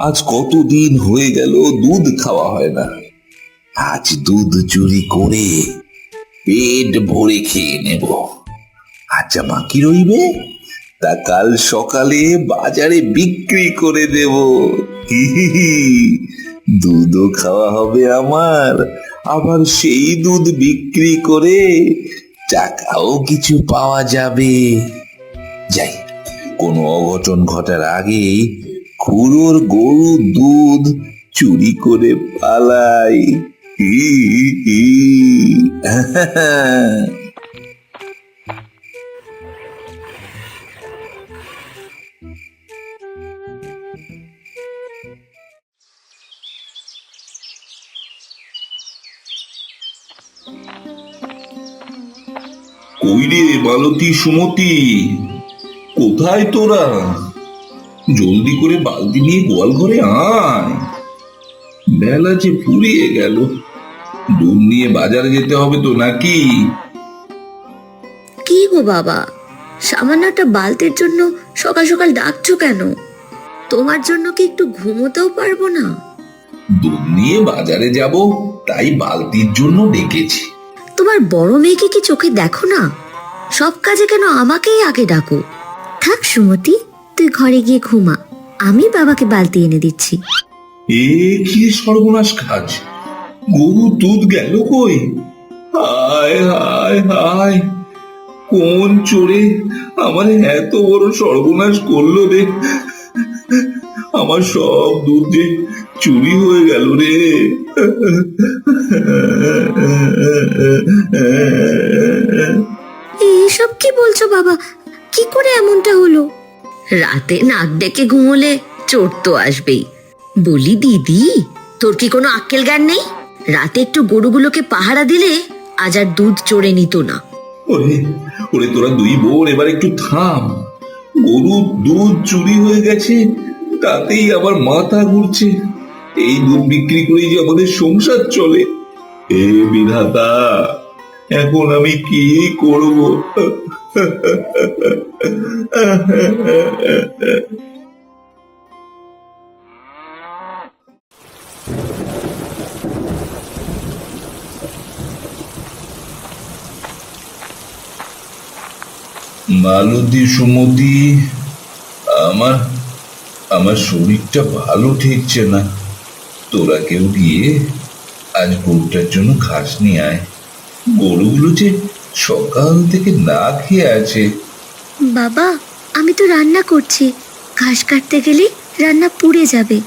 আজ কতদিন হয়ে গেল দুধ খাওয়া হয় না। আজ দুধ চুরি করে পেট ভরে খেয়ে নেব। আচ্ছা, বাকি রইবে তা কাল সকালে বাজারে বিক্রি করে দেব। হি হি হি। দুধও খাওয়া হবে আমার, আবার সেই দুধ বিক্রি করে টাকাও কিছু পাওয়া যাবে। যাই, কোনো অঘটন ঘটার আগেই খুড়োর গরুর দুধ চুরি করে পালাই। হি হি। কই রে মালতী, সুমতি, কোথায় তোরা? জলদি করে বালতি নিয়ে গোয়াল ঘরে আয়। বেলা যে ফুরিয়ে গেল, দুধ নিয়ে বাজারে যেতে হবে তো নাকি? কি গো বাবা, সামান্য একটা বালতির জন্য সকাল সকাল ডাকছো কেন? তোমার জন্য কি একটু ঘুমোতেও পারবো না? দুধ নিয়ে বাজারে যাব, তাই বালতির জন্য ডেকেছি। তোমার বড় মেয়েকে কি চোখে দেখো না? সব কাজে কেন আমাকেই আগে ডাকো? থাক সুমতি, তুই ঘরে গিয়ে ঘুমা, আমি বাবাকে বালতি এনে দিচ্ছি। এ কি সর্বনাশ কাজ! গরুর দুধ গেল কই? হায় হায় হায়, কোন চোরে আমার এত বড় সর্বনাশ করলো রে! আমার সব দুধ যে চুরি হয়ে গেল রে। এসব কি বলছো বাবা? কি করে এমনটা হলো? রাতে নাক ডেকে ঘুমোলে চোর তো আসবেই। বলি দিদি, তোর কি কোনো আক্কেল জ্ঞান নেই? রাতে একটু গরুগুলোকে পাহারা দিলে আজ আর দুধ চোরে নিত না। ওরে ওরে, তোরা দুই বোন এবার একটু থাম। গরুর দুধ চুরি হয়ে গেছে, তাতেই আবার মাথা ঘুরছে। এই দুধ বিক্রি করেই যে আমাদের সংসার চলে। এ বিধাতা, এখন আমি কি করব? মালতী, সুমতি, আমার আমার শরীরটা ভালো ঠেকছে না। তোরা কেউ গিয়ে আজ গরুটার জন্য ঘাস নিয়ে আয়। গরুগুলো যে সকাল থেকে না খেয়ে আছে। বাবা, আমি তো রান্না করছি, ঘাস কাটতে গেলে রান্না পুড়ে যাবে।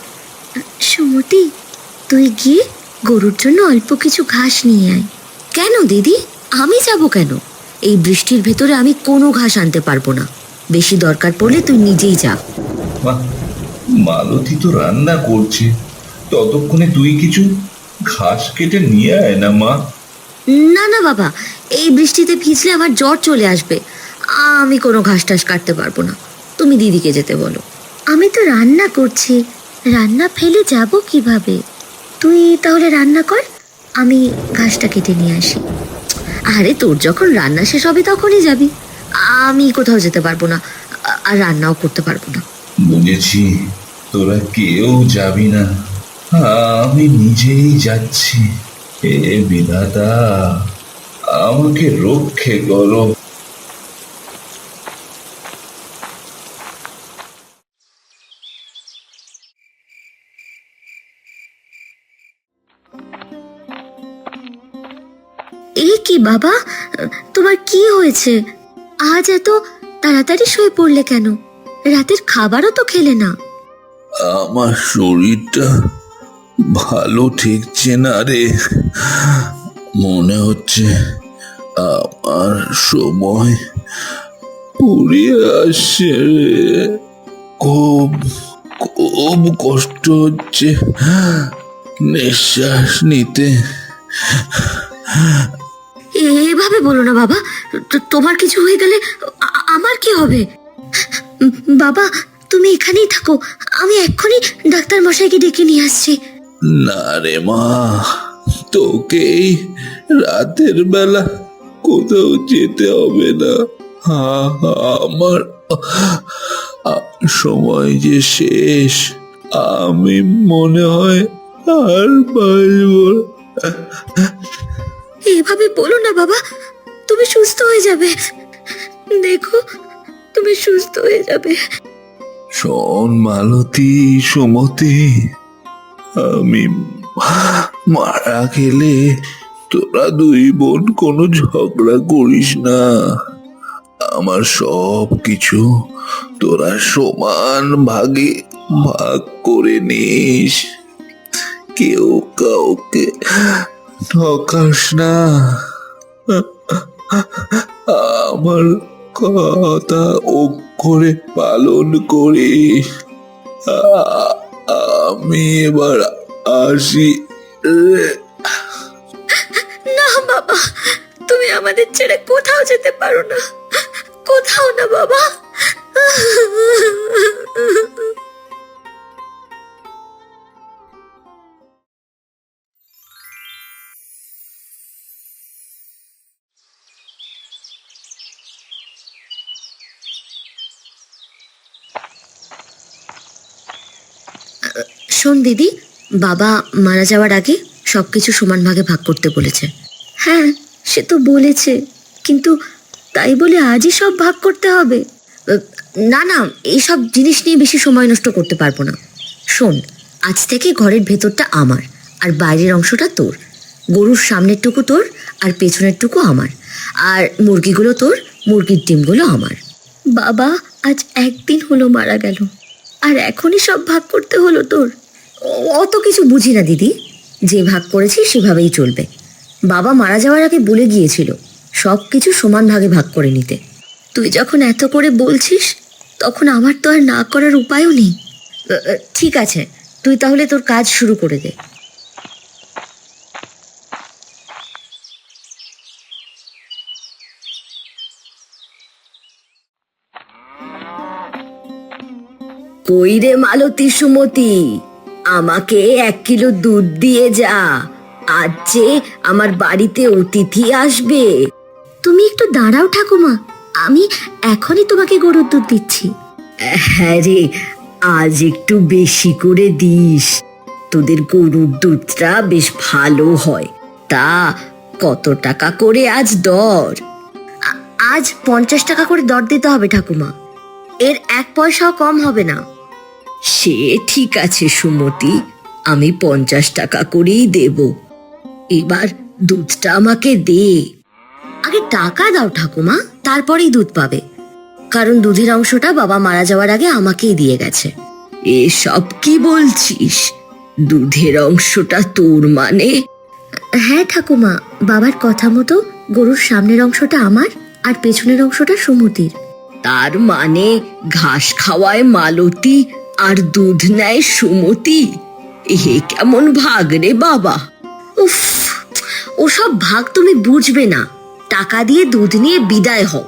সুমতি, তুই গিয়ে গরুর জন্য অল্প কিছু ঘাস নিয়ে আয়। কেন দিদি, আমি যাব কেন? এই বৃষ্টির ভেতরে আমি কোনো ঘাস আনতে পারবো না। বেশি দরকার পড়লে তুই নিজেই যা। মালতী তো রান্না করছে, ততক্ষণে তুই কিছু ঘাস কেটে নিয়ে আয় না মা। না না বাবা, এই বৃষ্টিতে ভিজলে আমার জ্বর চলে আসবে। আমি কোনো ঘাস টাস কাটতে পারবো না, তুমি দিদিকে যেতে বলো। আমি তো রান্না করছি, রান্না ফেলে যাব কিভাবে? তুই তাহলে রান্না কর, আমি ঘাসটা কেটে নিয়ে আসি। আরে তোর যখন রান্না শেষ হবে তখনই যাবি, আমি কোথাও যেতে পারবো না, আর রান্নাও করতে পারবো না। বুঝেছি, তোরা কেউ যাবি না, আমি নিজেই যাচ্ছি। হে বিধাতা, আমাকে রক্ষে করো। এই কি বাবা, তোমার কি হয়েছে? আজ এত তাড়াতাড়ি শুয়ে পড়লে কেন? রাতের খাবারও তো খেলে না। আমার শরীরটা ভালো ঠেকছে না রে। মনে হচ্ছে আমার সময় ফুরিয়ে আসছে রে। খুব খুব কষ্ট হচ্ছে নিঃশ্বাস নিতে। এভাবে বলো না বাবা, তোমার কিছু হয়ে গেলে আমার কি হবে? বাবা, তুমি এখানেই থাকো, আমি এক্ষুনি ডাক্তার মশাইকে ডেকে নিয়ে আসছি। না রে মা, তোকে এই রাতের বেলা কোথাও যেতে হবে না। আমার সময় যে শেষ, আমি মনে হয় আর বাঁচব না। এভাবে বলো না বাবা, তুমি সুস্থ হয়ে যাবে। দেখো, তুমি সুস্থ হয়ে যাবে। শোন মালতী, সুমতি, আমি মারা গেলে তোরা দুই বোন কোনো ঝগড়া করিস না। আমার সব কিছু তোরা সমান ভাগে ভাগ করে নিস। কেউ কাউকে ঠকাস না। আমার কথা অক্ষরে পালন করিস। আমি এবার আসি রে। না বাবা, তুমি আমাদের ছেড়ে কোথাও যেতে পারো না, কোথাও না বাবা। শোন দিদি, বাবা মারা যাওয়ার আগে সবকিছু সমান ভাগে ভাগ করতে বলেছে। হ্যাঁ, সে তো বলেছে, কিন্তু তাই বলে আজই সব ভাগ করতে হবে? না না, এইসব জিনিস নিয়ে বেশি সময় নষ্ট করতে পারবো না। শোন, আজ থেকে ঘরের ভেতরটা আমার আর বাইরের অংশটা তোর। গরুর সামনের টুকু তোর আর পেছনের টুকু আমার। আর মুরগিগুলো তোর, মুরগির ডিমগুলো আমার। বাবা আজ একদিন হলো মারা গেল, আর এখনই সব ভাগ করতে হলো তোর? অত কিছু বুঝি না দিদি, যে ভাগ করেছি সেভাবেই চলবে। বাবা মারা যাওয়ার আগে বলে গিয়েছিল সব কিছু সমান ভাগে ভাগ করে নিতে। তুই যখন এত করে বলছিস, তখন আমার তো আর না করার উপায়ও নেই। ঠিক আছে, তুই তাহলে তোর কাজ শুরু করে দে। কই রে মালতী, সুমতি, আমাকে 1 কিলো দুধ দিয়ে যা। আজ যে আমার বাড়িতে অতিথি আসবে। তুমি একটু দাঁড়াও ঠাকুমা, আমি এখনই তোমাকে গরুর দুধ দিচ্ছি। হ্যাঁ রে, আজ একটু বেশি করে দিস। তোদের গরুর দুধটা বেশ ভালো হয়। তা কত টাকা করে আজ দর? আজ 50 টাকা করে দর দিতে হবে ঠাকুমা, এর 1 পয়সাও কম হবে না। সে ঠিক আছে সুমতি, আমি 50 টাকা করেই দেব। এবার দুধটা আমাকে দে। আগে টাকা দাও ঠাকুমা, তারপরেই দুধ পাবে। কারণ দুধের অংশটা বাবা মারা যাওয়ার আগে আমাকেই দিয়ে গেছে। এসব কি বলছিস? দুধের অংশটা তোর মানে? হ্যাঁ ঠাকুমা, বাবার কথা মতো গরুর সামনের অংশটা আমার আর পেছনের অংশটা সুমতির। তার মানে ঘাস খাওয়ায় মালতী আর দুধ নেয় সুমতি? এ কেমন ভাগ রে বাবা! উফ, ওসব ভাগ তুমি বুঝবে না। টাকা দিয়ে দুধ নিয়ে বিদায় হও।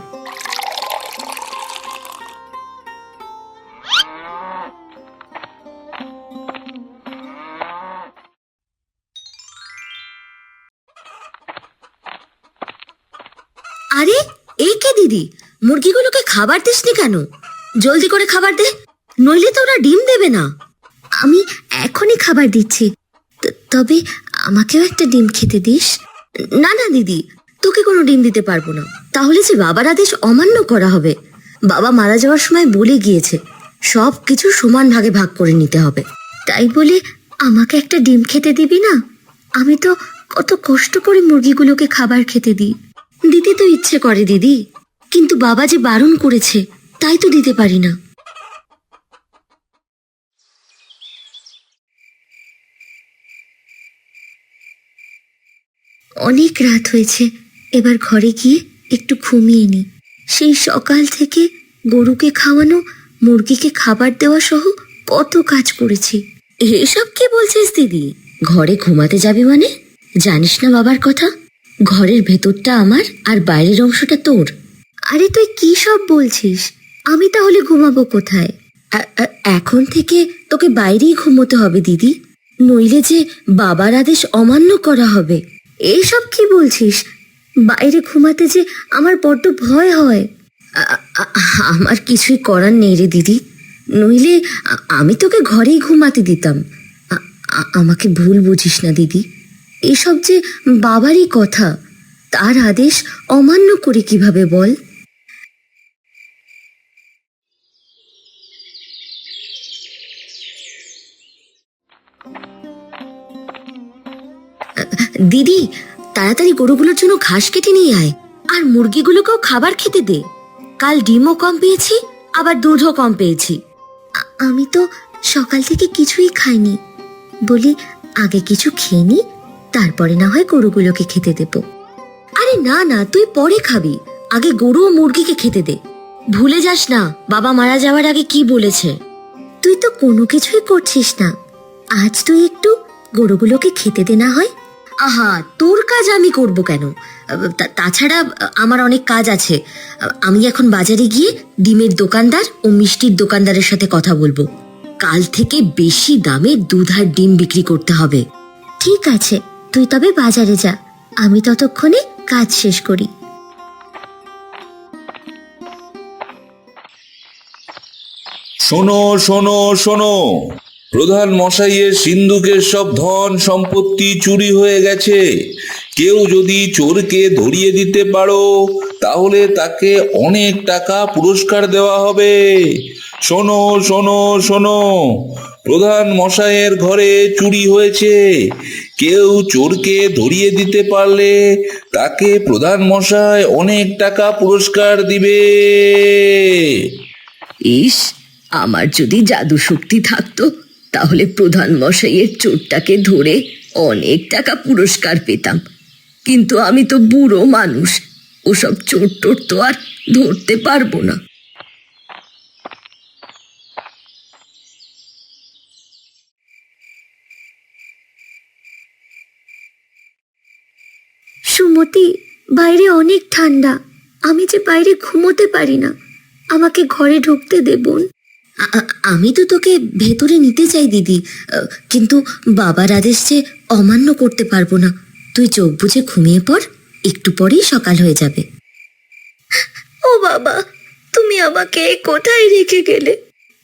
আরে, এই কে দিদি? মুরগিগুলোকে খাবার দিসনি কেন? জলদি করে খাবার দে, নইলে তো ওরা ডিম দেবে না। আমি এখনই খাবার দিচ্ছি, তবে আমাকেও একটা ডিম খেতে দিস। না না দিদি, তোকে কোনো ডিম দিতে পারবো না, তাহলে যে বাবার আদেশ অমান্য করা হবে। বাবা মারা যাওয়ার সময় বলে গিয়েছে সব কিছু সমান ভাগে ভাগ করে নিতে হবে। তাই বলে আমাকে একটা ডিম খেতে দিবি না? আমি তো কত কষ্ট করে মুরগিগুলোকে খাবার খেতে দিই। দিতে তো ইচ্ছে করে দিদি, কিন্তু বাবা যে বারণ করেছে, তাই তো দিতে পারি না। অনেক রাত হয়েছে, এবার ঘরে গিয়ে একটু ঘুমিয়ে নি। সেই সকাল থেকে গরুকে খাওয়ানো, মুরগিকে খাবার দেওয়া সহ কত কাজ করেছি। এসব কি বলছিস দিদি? ঘরে ঘুমাতে যাবি মানে? জানিস না বাবার কথা? ঘরের ভেতরটা আমার আর বাইরের অংশটা তোর। আরে তুই কি সব বলছিস? আমি তাহলে ঘুমাবো কোথায়? এখন থেকে তোকে বাইরেই ঘুমোতে হবে দিদি, নইলে যে বাবার আদেশ অমান্য করা হবে। এইসব কি বলছিস? বাইরে ঘুমাতে যে আমার বড্ড ভয় হয়। আমার কিছুই করার নেই রে দিদি, নইলে আমি তোকে ঘরেই ঘুমাতে দিতাম। আমাকে ভুল বুঝিস না দিদি, এসব যে বাবারই কথা, তার আদেশ অমান্য করে কিভাবে বল? দিদি, তাড়াতাড়ি গরুগুলোর জন্য ঘাস কেটে নিয়ে আয়, আর মুরগিগুলোকেও খাবার খেতে দে। কাল ডিমও কম পেয়েছি, আবার দুধও কম পেয়েছি। আমি তো সকাল থেকে কিছুই খাইনি, বলি আগে কিছু খেয়ে নি, তারপরে না হয় গরুগুলোকে খেতে দেব। আরে না না, তুই পরে খাবি, আগে গরু ও মুরগিকে খেতে দে। ভুলে যাস না বাবা মারা যাওয়ার আগে কি বলেছে। তুই তো কোনো কিছুই করছিস না, আজ তুই একটু গরুগুলোকে খেতে দে না হয়। আহা, তোর কাজ আমি করব কেন? তাছাড়া আমার অনেক কাজ আছে। আমি এখন বাজারে গিয়ে ডিমের দোকানদার ও মিষ্টির দোকানদারের সাথে কথা বলবো। কাল থেকে বেশি দামে দুধ আর ডিম বিক্রি করতে হবে। ঠিক আছে, তুই তবে বাজারে যা, আমি ততক্ষণে কাজ শেষ করি। শোনো শোনো শোনো, প্রধান মশাইয়ের সিন্ধুকের সব ধন সম্পত্তি চুরি হয়ে গেছে। কেউ যদি চোরকে ধরিয়ে দিতে পারো তাহলে তাকে অনেক টাকা পুরস্কার দেওয়া হবে। শোনো শোনো শোনো, প্রধান মশাইয়ের ঘরে চুরি হয়েছে, কেউ চোরকে ধরিয়ে দিতে পারলে তাকে প্রধান মশাই অনেক টাকা পুরস্কার দিবে। ইস, আমার যদি জাদু শক্তি থাকতো তাহলে প্রধান মশাইয়ের চোরটাকে ধরে অনেক টাকা পুরস্কার পেতাম, কিন্তু আমি তো বুড়ো মানুষ, ওসব চোর টোর তো আর ধরতে পারবো না। সুমতি, বাইরে অনেক ঠান্ডা, আমি যে বাইরে ঘুমোতে পারি না, আমাকে ঘরে ঢুকতে দে বোন। আমি তো তোকে ভেতরে নিতে চাই দিদি, কিন্তু বাবার আদেশ যে অমান্য করতে পারবো না। তুই চোখ বুজে ঘুমিয়ে পড়, একটু পরেই সকাল হয়ে যাবে। ও বাবা, তুমি আমাকে কোথায় রেখে গেলে?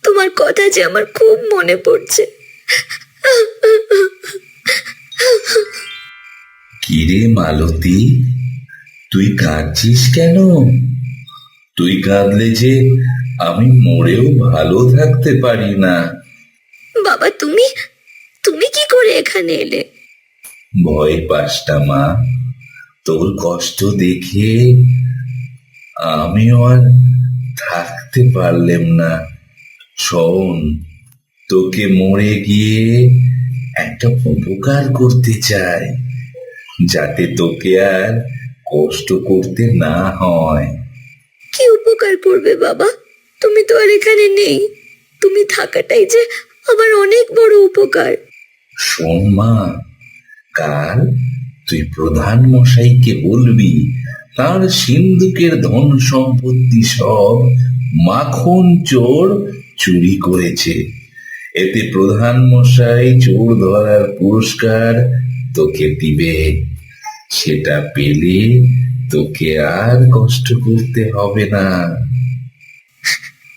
তোমার কথা যে আমার খুব মনে পড়ছে। কিরে মালতী, তুই কাঁদছিস কেন? তুই কাঁদলে যে আমি মরেও ভালো থাকতে পারি না। বাবা, তুমি তুমি কি করে এখানে এলে? ভয় পাস না মা, তোর কষ্ট দেখে আমিও আর থাকতে পারলাম না। শোন, তোকে মরে গিয়ে একটা উপকার করতে চাই, যাতে তোকে আর কষ্ট করতে না হয়। কি উপকার করবে বাবা? তুমি তো আর এখানে নেই, তুমি থাকাটাই যে আমার অনেক বড় উপকার। শোন মা, কাল তুই প্রধান মশাইকে বলবি তার সিন্ধুকের ধন সম্পত্তি সব মাখন চোর চুরি করেছে। এতে প্রধান মশাই চোর ধরার পুরস্কার তোকে দিবে। সেটা পেলে তোকে আর কষ্ট করতে হবে না।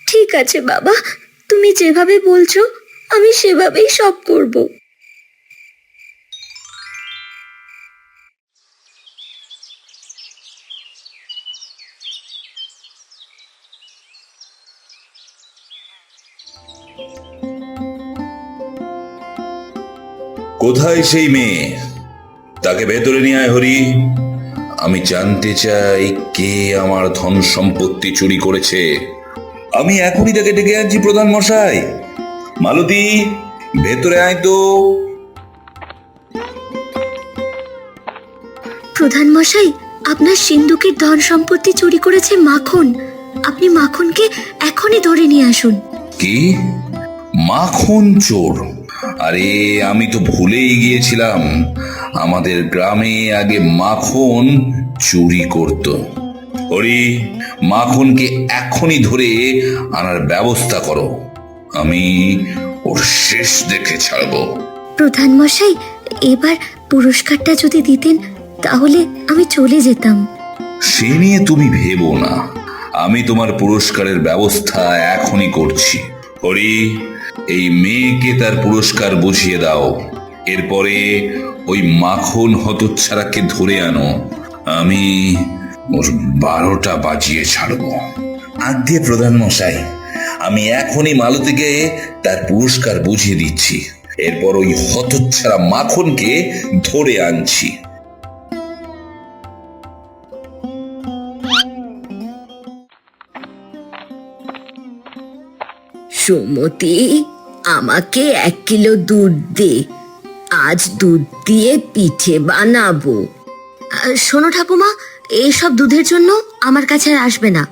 ঠিক আছে বাবা, তুমি যেভাবে বলছো আমি সেভাবেই সব করব। কোথায় সেই মেয়ে? তাকে ভেতরে নিয়ে আয় হরি। আমি জানতে চাই কে আমার ধন সম্পত্তি চুরি করেছে। আমি এখনই তাকে ডেকে আনছি প্রধান মশাই। মালতী, ভেতরে আয় তো। প্রধান মশাই, আপনার সিন্ধুকের ধন সম্পত্তি চুরি করেছে মাখন। আপনি মাখনকে এখনই ধরে নিয়ে আসুন। কি? মাখন চোর? আরে আমি তো ভুলেই গিয়েছিলাম, আমাদের গ্রামে আগে মাখন চুরি করত। হরি, মাখনকে এখনই ধরে আনার ব্যবস্থা করো, আমি ওর শেষ দেখে ছাড়বো। প্রধান মশাই, এবার পুরস্কারটা যদি দিতেন তাহলে আমি চলে যেতাম। সে নিয়ে তুমি ভেবো না, আমি তোমার পুরস্কারের ব্যবস্থা এখনই করছি। হরি, এই মেয়েকে তার পুরস্কার বুঝিয়ে দাও। এরপরে ওই মাখন হতচ্ছাড়াকে ধরে আনো। আমি ওর 12টা বাজিয়ে ছাড়বো। আজ্ঞে প্রধান মশাই, আমি এখনই মালতীকে তার পুরস্কার বুঝিয়ে দিচ্ছি। এরপর ওই হতচ্ছাড়া মাখনকে ধরে আনছি। সুমতি, আমাকে 1 কিলো দুধ দে, আজ দুধ দিয়ে পিঠে বানাবো। শোনো ঠাকুমা, এইসব দুধের জন্য আমার কাছে আর আসবে না।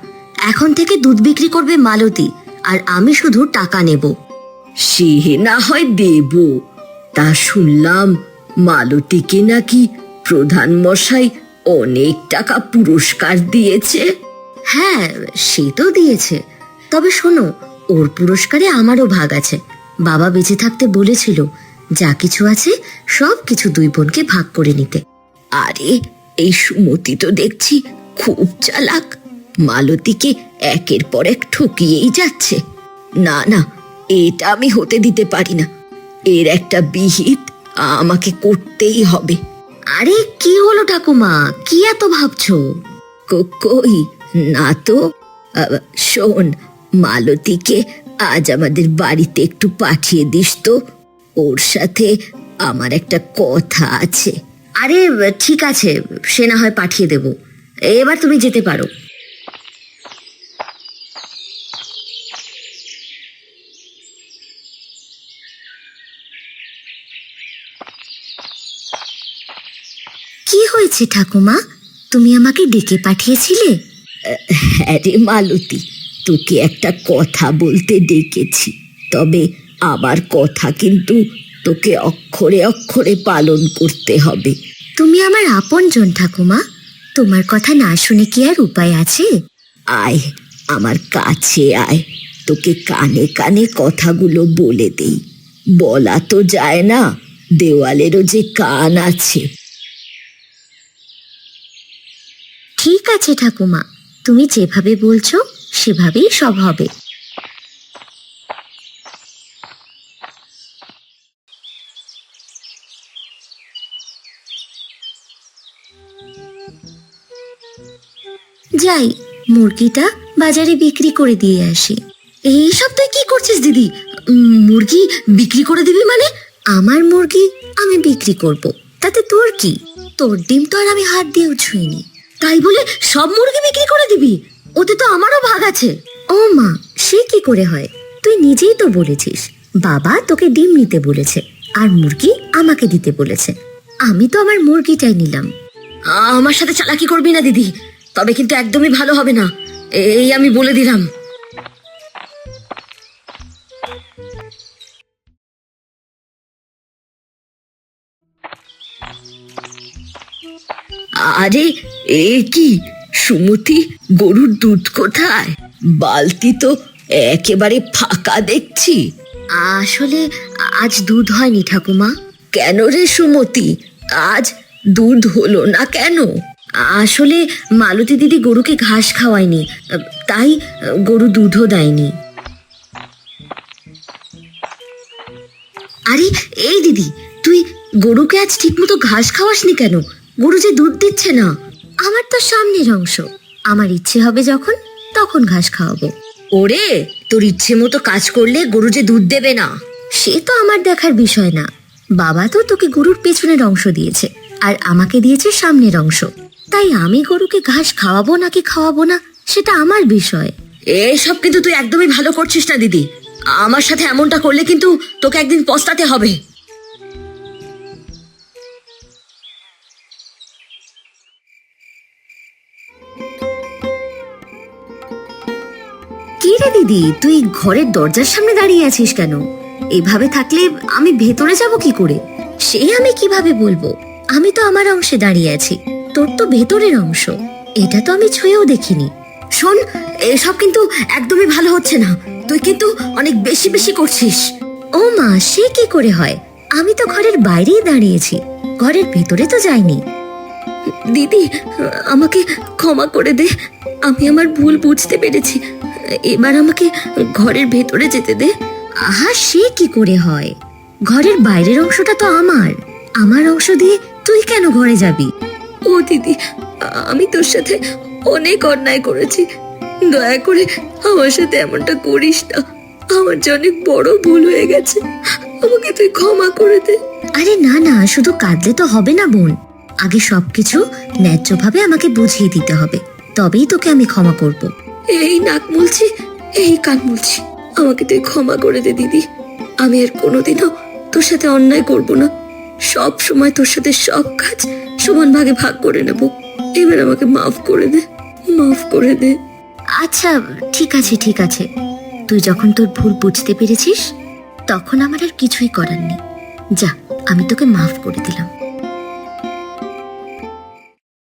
এখন থেকে দুধ বিক্রি করবে মালতী, আর আমি শুধু টাকা নেব। সে না হয় দেব, তা শুনলাম মালতীকে নাকি প্রধান মশাই অনেক টাকা পুরস্কার দিয়েছে। হ্যাঁ, সে তো দিয়েছে, তবে শোনো, ওর পুরস্কারে আমারও ভাগ আছে। বাবা বেঁচে থাকতে বলেছিল যা কিছু আছে সব কিছু 2 বোনকে ভাগ করে নিতে। আরে, এই সুমতি তো দেখছি খুব চালাক, মালতীকে একের পর এক ঠকিয়েই যাচ্ছে। না না, এটা আমি হতে দিতে পারি না। এর একটা বিহিত আমাকে করতেই হবে। আরে কি হলো ঠাকুমা, কি এত ভাবছো? কই না তো। শোন, মালতীকে আজ আমাদের বাড়িতে একটু পাঠিয়ে দিস তো, ওর সাথে আমার একটা কথা আছে। আরে ঠিক আছে, সে না হয় পাঠিয়ে দেব। এবার তুমি যেতে পারো। কি হয়েছে ঠাকুমা, তুমি আমাকে ডেকে পাঠিয়েছিলে? হ্যাঁ রে মালতী, তোকে একটা কথা বলতে ডেকেছি। তবে আমার কথা কিন্তু তোকে অক্ষরে অক্ষরে পালন করতে হবে। তুমি আমার আপনজন ঠাকুমা, তোমার কথা না শুনে কি আর উপায় আছে? আয়, আমার কাছে আয়, তোকে কানে কানে কথাগুলো বলে দেই। বলা তো যায় না, দেওয়ালেরও যে কান আছে। ঠিক আছে ঠাকুমা, তুমি যেভাবে বলছো সেভাবেই সব হবে। যাই, মুরগিটা বাজারে বিক্রি করে দিয়ে আসি। এইসব তুই কি করছিস দিদি? মুরগি বিক্রি করে দিবি মানে? আমার মুরগি আমি বিক্রি করব, তাতে তোর কি? তোর ডিম তো আর আমি হাত দিয়েও ছুঁইনি, তাই বলে সব মুরগি বিক্রি করে দিবি? ওতে তো আমারও ভাগ আছে। ও মা, সে কি করে হয়? তুই নিজেই তো বলেছিস বাবা তোকে ডিম নিতে বলেছে আর মুরগি আমাকে দিতে বলেছে। আমি তো আমার মুরগিটাই নিলাম। আমার সাথে চালাকি করবি না দিদি, তবে কিন্তু একদমই ভালো হবে না, এই আমি বলে দিলাম। আরে এ কি সুমতি, গরুর দুধ কোথায়? বালতি তো একেবারে ফাঁকা দেখছি। আসলে আজ দুধ হয়নি ঠাকুমা। কেন রে সুমতি, আজ দুধ হলো না কেন? আসলে মালতী দিদি গরুকে ঘাস খাওয়ায়নি, তাই গরু দুধও দেয়নি। আরে এই দিদি, তুই গরুকে আজ ঠিক মতো ঘাস খাওয়াসনি কেন? গরু যে দুধ দিচ্ছে না। আমার তো সামনের অংশ, আমার ইচ্ছে হবে যখন তখন ঘাস খাওয়াবো। ওরে, তোর ইচ্ছে মতো কাজ করলে গরু যে দুধ দেবে না সে তো আমার দেখার বিষয় না। বাবা তো তোকে গরুর পেছনের অংশ দিয়েছে আর আমাকে দিয়েছে সামনের অংশ, তাই আমি গরুকে ঘাস খাওয়াবো নাকি খাওয়াবো না সেটা আমার বিষয়। এসব কিন্তু তুই একদমই ভালো করছিস না দিদি। আমার সাথে এমনটা করলে কিন্তু তোকে একদিন পস্তাতে হবে। কি রে দিদি, তুই ঘরের দরজার সামনে দাঁড়িয়ে আছিস কেন? এভাবে থাকলে আমি ভেতরে যাব কি করে? সে আমি কিভাবে বলবো, আমি তো আমার অংশে দাঁড়িয়ে আছি, তোর তো ভেতরের অংশ, এটা তো আমি ছুঁয়েও দেখিনি। শোন, এসব কিন্তু একদমই ভালো হচ্ছে না, তুই কিন্তু অনেক বেশি বেশি করছিস। ও মা, সে কি করে হয়? আমি তো ঘরের বাইরেই দাঁড়িয়েছি, ঘরের ভেতরে তো যাইনি। দিদি, আমাকে ক্ষমা করে দে, আমি আমার ভুল বুঝতে পেরেছি, এবার আমাকে ঘরের ভেতরে যেতে দে। আহা, সে কি করে হয়? ঘরের বাইরের অংশটা তো আমার অংশ দিয়ে তুই কেন ঘরে যাবি? ও দিদি, আমি তোর সাথে অনেক অন্যায় করেছি, দয়া করে আমার সাথে এমনটা করিস না। আমার যে অনেক বড় ভুল হয়ে গেছে, আমাকে তুই ক্ষমা করে দে। আরে না না, শুধু কাঁদলে তো হবে না বোন, আগে সবকিছু ন্যায্যভাবে আমাকে বুঝিয়ে দিতে হবে, তবেই তোকে আমি ক্ষমা করব। এই নাক মুলছি, এই কান মুলছি, আমাকে তুই ক্ষমা করে দে দিদি। আমি আর কোনোদিনও তোর সাথে অন্যায় করব না, সব সময় তোর সাথে সব কাজ সমান ভাগে ভাগ করে নেব। এবার আমাকে মাফ করে দে, মাফ করে দে। আচ্ছা ঠিক আছে ঠিক আছে, তুই যখন তোর ভুল বুঝতে পেরেছিস তখন আমার আর কিছুই করার নেই। যা, আমি তোকে মাফ করে দিলাম।